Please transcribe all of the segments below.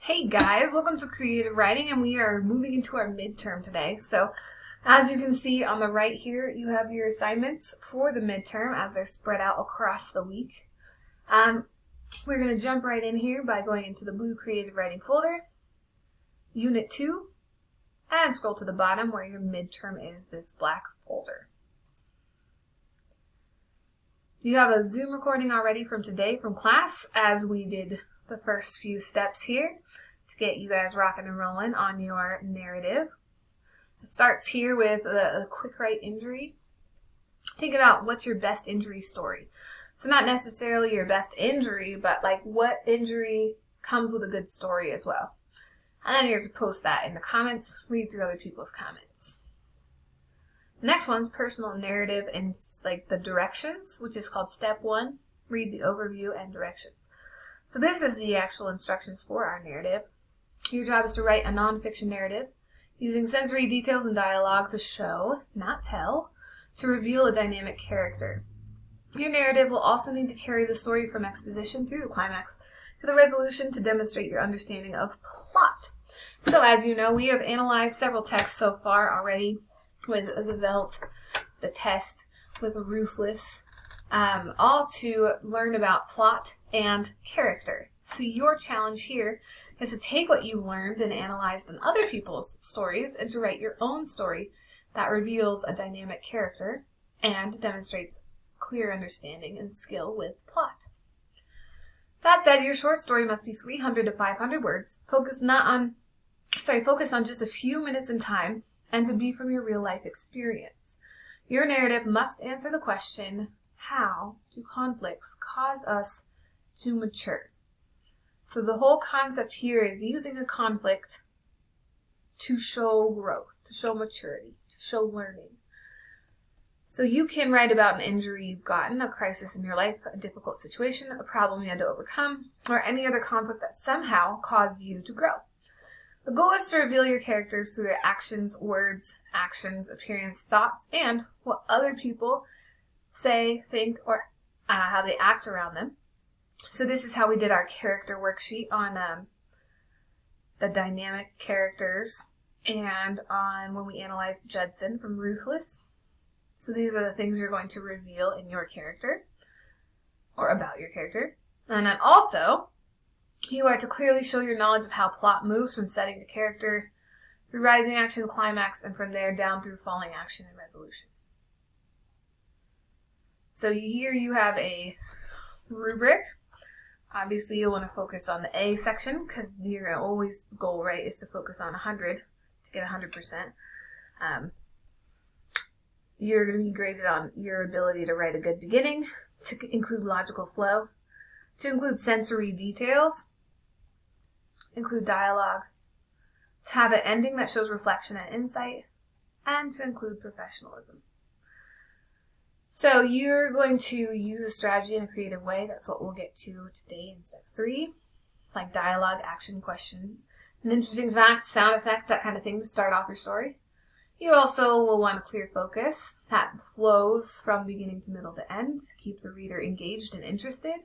Hey guys, welcome to Creative Writing, and we are moving into our midterm today. So as you can see on the right here, you have your assignments for the midterm as they're spread out across the week. We're going to jump right in here by going into the blue Creative Writing folder, Unit 2, and scroll to the bottom where your midterm is this black folder. You have a Zoom recording already from today from class as we did the first few steps here to get you guys rocking and rolling on your narrative. It starts here with a quick write injury. Think about what's your best injury story. So not necessarily your best injury, but like what injury comes with a good story as well. And then you're to post that in the comments, read through other people's comments. The next one's personal narrative and like the directions, which is called step 1. Read the overview and directions. So this is the actual instructions for our narrative. Your job is to write a nonfiction narrative using sensory details and dialogue to show, not tell, to reveal a dynamic character. Your narrative will also need to carry the story from exposition through the climax to the resolution to demonstrate your understanding of plot. So as you know, we have analyzed several texts so far already with the Velt, the test, with Ruthless, all to learn about plot and character. So your challenge here is to take what you've learned and analyzed in other people's stories and to write your own story that reveals a dynamic character and demonstrates clear understanding and skill with plot. That said, your short story must be 300 to 500 words, focus on just a few minutes in time, and to be from your real life experience. Your narrative must answer the question, how do conflicts cause us to mature? So the whole concept here is using a conflict to show growth, to show maturity, to show learning. So you can write about an injury you've gotten, a crisis in your life, a difficult situation, a problem you had to overcome, or any other conflict that somehow caused you to grow. The goal is to reveal your characters through their actions, words, appearance, thoughts, and what other people say, think, or how they act around them. So this is how we did our character worksheet on the dynamic characters and on when we analyzed Judson from Ruthless. So these are the things you're going to reveal in your character or about your character. And then also, you are to clearly show your knowledge of how plot moves from setting to character through rising action, climax, and from there down through falling action and resolution. So here you have a rubric. Obviously, you'll want to focus on the A section because your always goal, right, is to focus on 100 to get 100%. You're going to be graded on your ability to write a good beginning, to include logical flow, to include sensory details, include dialogue, to have an ending that shows reflection and insight, and to include professionalism. So you're going to use a strategy in a creative way. That's what we'll get to today in step 3, like dialogue, action, question, an interesting fact, sound effect, that kind of thing to start off your story. You also will want a clear focus that flows from beginning to middle to end to keep the reader engaged and interested.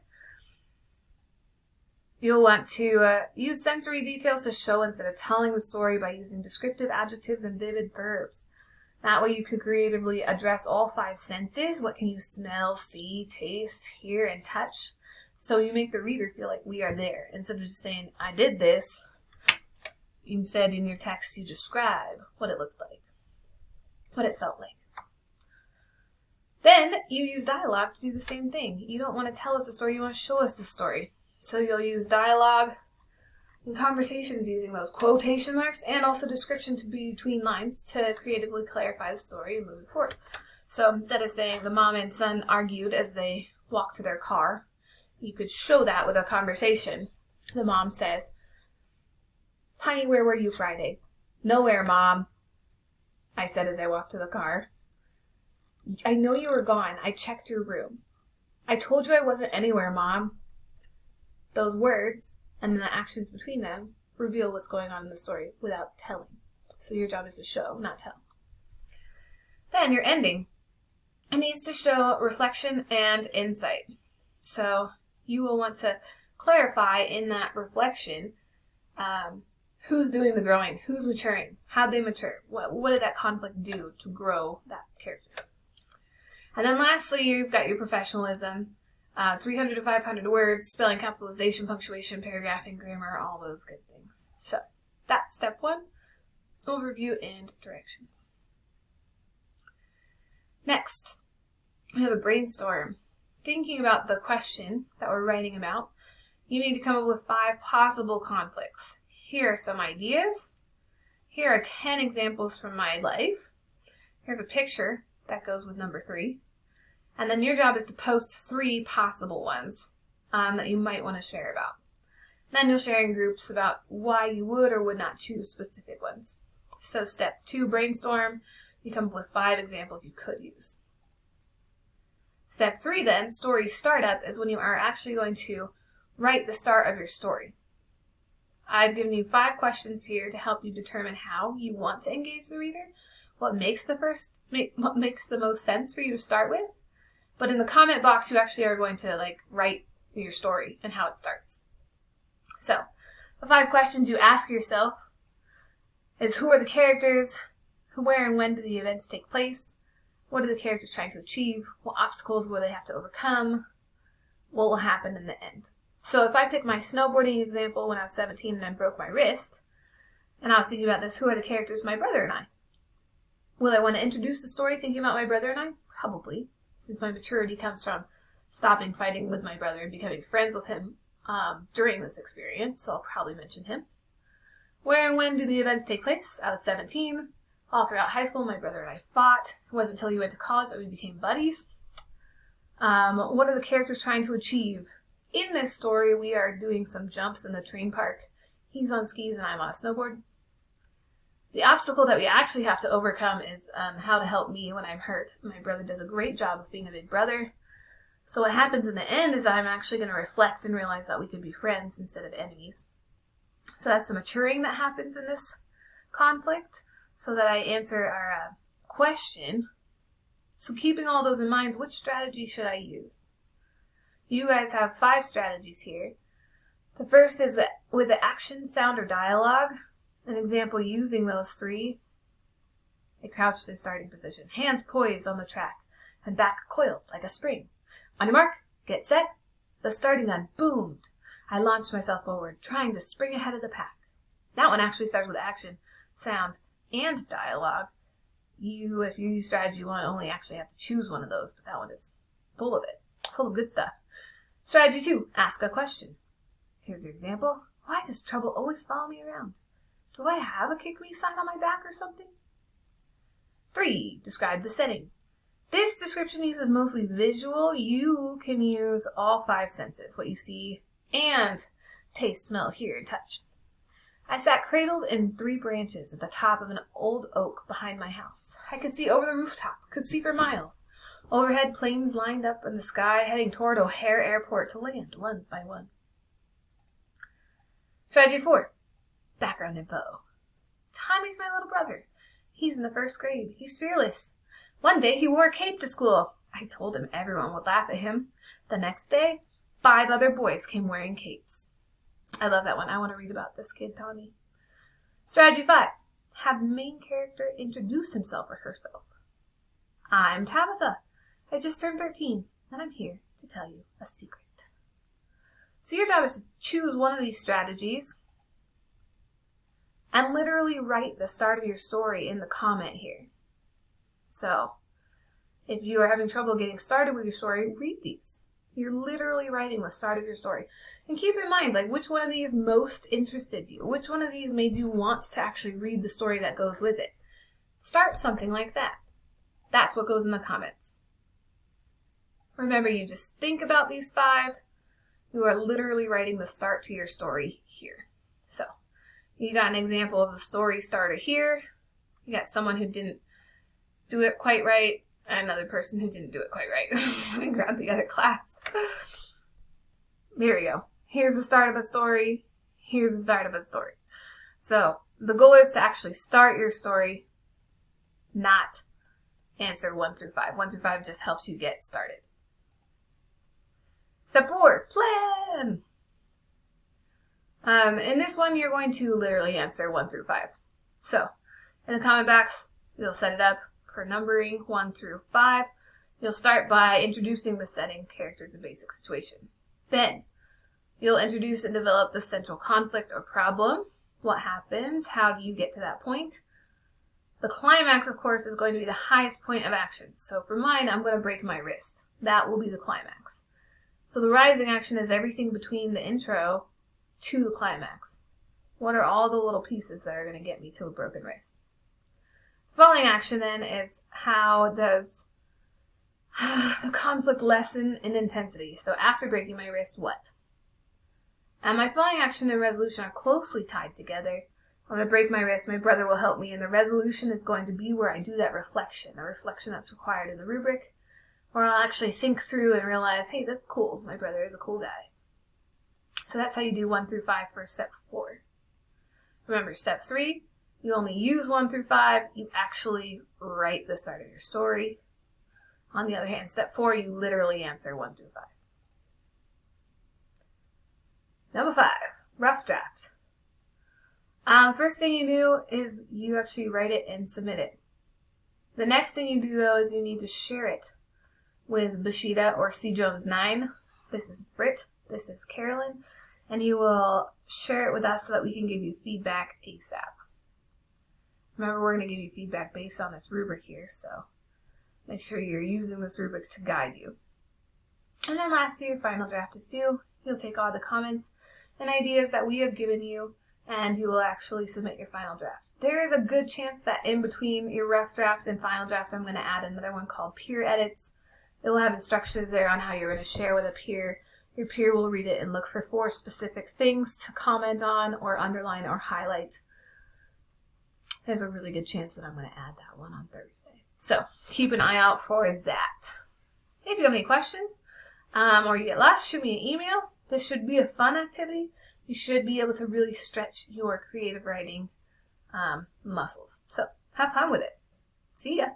You'll want to use sensory details to show instead of telling the story by using descriptive adjectives and vivid verbs. That way you could creatively address all 5 senses. What can you smell, see, taste, hear, and touch? So you make the reader feel like we are there. Instead of just saying, I did this, you said in your text you describe what it looked like, what it felt like. Then you use dialogue to do the same thing. You don't want to tell us the story, you want to show us the story. So you'll use dialogue and conversations using those quotation marks and also description to be between lines to creatively clarify the story and move it forward. So instead of saying the mom and son argued as they walked to their car, you could show that with a conversation. The mom says, "Honey, where were you Friday?" "Nowhere, Mom," I said as I walked to the car. "I know you were gone. I checked your room." "I told you I wasn't anywhere, Mom." Those words and then the actions between them reveal what's going on in the story without telling. So your job is to show, not tell. Then your ending. It needs to show reflection and insight. So you will want to clarify in that reflection Who's doing the growing? Who's maturing? How'd they mature? What did that conflict do to grow that character? And then lastly, you've got your professionalism. 300 to 500 words, spelling, capitalization, punctuation, paragraphing, grammar, all those good things. So that's step 1, overview and directions. Next, we have a brainstorm. Thinking about the question that we're writing about, you need to come up with 5 possible conflicts. Here are some ideas. Here are 10 examples from my life. Here's a picture that goes with number 3. And then your job is to post 3 possible ones that you might want to share about. Then you'll share in groups about why you would or would not choose specific ones. So step 2, brainstorm. You come up with 5 examples you could use. Step 3 then, story startup, is when you are actually going to write the start of your story. I've given you 5 questions here to help you determine how you want to engage the reader, what makes the most sense for you to start with. But in the comment box, you actually are going to write your story and how it starts. So, the 5 questions you ask yourself is: who are the characters? Where and when do the events take place? What are the characters trying to achieve? What obstacles will they have to overcome? What will happen in the end? So if I pick my snowboarding example when I was 17 and I broke my wrist, and I was thinking about this: who are the characters? My brother and I. Will I want to introduce the story thinking about my brother and I? Probably, since my maturity comes from stopping fighting with my brother and becoming friends with him during this experience, so I'll probably mention him. Where and when do the events take place? I was 17. All throughout high school, my brother and I fought. It wasn't until he went to college that we became buddies. What are the characters trying to achieve? In this story, we are doing some jumps in the train park. He's on skis and I'm on a snowboard. The obstacle that we actually have to overcome is how to help me when I'm hurt. My brother does a great job of being a big brother. So what happens in the end is that I'm actually going to reflect and realize that we could be friends instead of enemies. So that's the maturing that happens in this conflict, so that I answer our question. So keeping all those in mind, which strategy should I use? You guys have 5 strategies here. The first is with the action, sound, or dialogue. An example using those 3: I crouched in starting position, hands poised on the track, and back coiled like a spring. On your mark, get set, the starting gun boomed. I launched myself forward, trying to spring ahead of the pack. That one actually starts with action, sound, and dialogue. If you use strategy 1, only actually have to choose one of those, but that one is full of it, full of good stuff. Strategy 2, ask a question. Here's your example. Why does trouble always follow me around? Do I have a kick me sign on my back or something? 3, describe the setting. This description uses mostly visual. You can use all 5 senses, what you see and taste, smell, hear, and touch. I sat cradled in 3 branches at the top of an old oak behind my house. I could see over the rooftop, could see for miles. Overhead, planes lined up in the sky, heading toward O'Hare Airport to land, one by one. Strategy 4, background info. Tommy's my little brother. He's in the 1st grade. He's fearless. One day he wore a cape to school. I told him everyone would laugh at him. The next day, 5 other boys came wearing capes. I love that one. I want to read about this kid, Tommy. Strategy 5, have the main character introduce himself or herself. I'm Tabitha. I just turned 13, and I'm here to tell you a secret. So your job is to choose one of these strategies and literally write the start of your story in the comment here. So if you are having trouble getting started with your story, read these. You're literally writing the start of your story. And keep in mind, which one of these most interested you? Which one of these made you want to actually read the story that goes with it? Start something like that. That's what goes in the comments. Remember, you just think about these 5. You are literally writing the start to your story here. So you got an example of the story starter here. You got someone who didn't do it quite right, and another person who didn't do it quite right. Let me grab the other class. There we go. Here's the start of a story. Here's the start of a story. So the goal is to actually start your story, not answer 1 through 5. 1 through 5 just helps you get started. Step 4, plan. In this one, you're going to literally answer 1 through 5. So, in the comment box, you'll set it up for numbering 1 through 5. You'll start by introducing the setting, characters, and basic situation. Then, you'll introduce and develop the central conflict or problem. What happens? How do you get to that point? The climax, of course, is going to be the highest point of action. So for mine, I'm going to break my wrist. That will be the climax. So the rising action is everything between the intro to the climax. What are all the little pieces that are going to get me to a broken wrist? The falling action then is how does the conflict lessen in intensity. So after breaking my wrist, what? And my falling action and resolution are closely tied together. I'm going to break my wrist, my brother will help me, and the resolution is going to be where I do that reflection, a reflection that's required in the rubric, where I'll actually think through and realize, hey, that's cool, my brother is a cool guy. So that's how you do 1 through 5 for step 4. Remember, step 3, you only use 1 through 5, you actually write the start of your story. On the other hand, step 4, you literally answer 1 through 5. Number 5, rough draft. First thing you do is you actually write it and submit it. The next thing you do, though, is you need to share it with Bashida or C. Jones 9. This is Britt. This is Carolyn. And you will share it with us so that we can give you feedback ASAP. Remember, we're going to give you feedback based on this rubric here, so make sure you're using this rubric to guide you. And then lastly, your final draft is due. You'll take all the comments and ideas that we have given you, and you will actually submit your final draft. There is a good chance that in between your rough draft and final draft, I'm going to add another one called peer edits. It will have instructions there on how you're going to share with a peer. Your peer will read it and look for 4 specific things to comment on or underline or highlight. There's a really good chance that I'm going to add that one on Thursday. So keep an eye out for that. If you have any questions or you get lost, shoot me an email. This should be a fun activity. You should be able to really stretch your creative writing muscles. So have fun with it. See ya.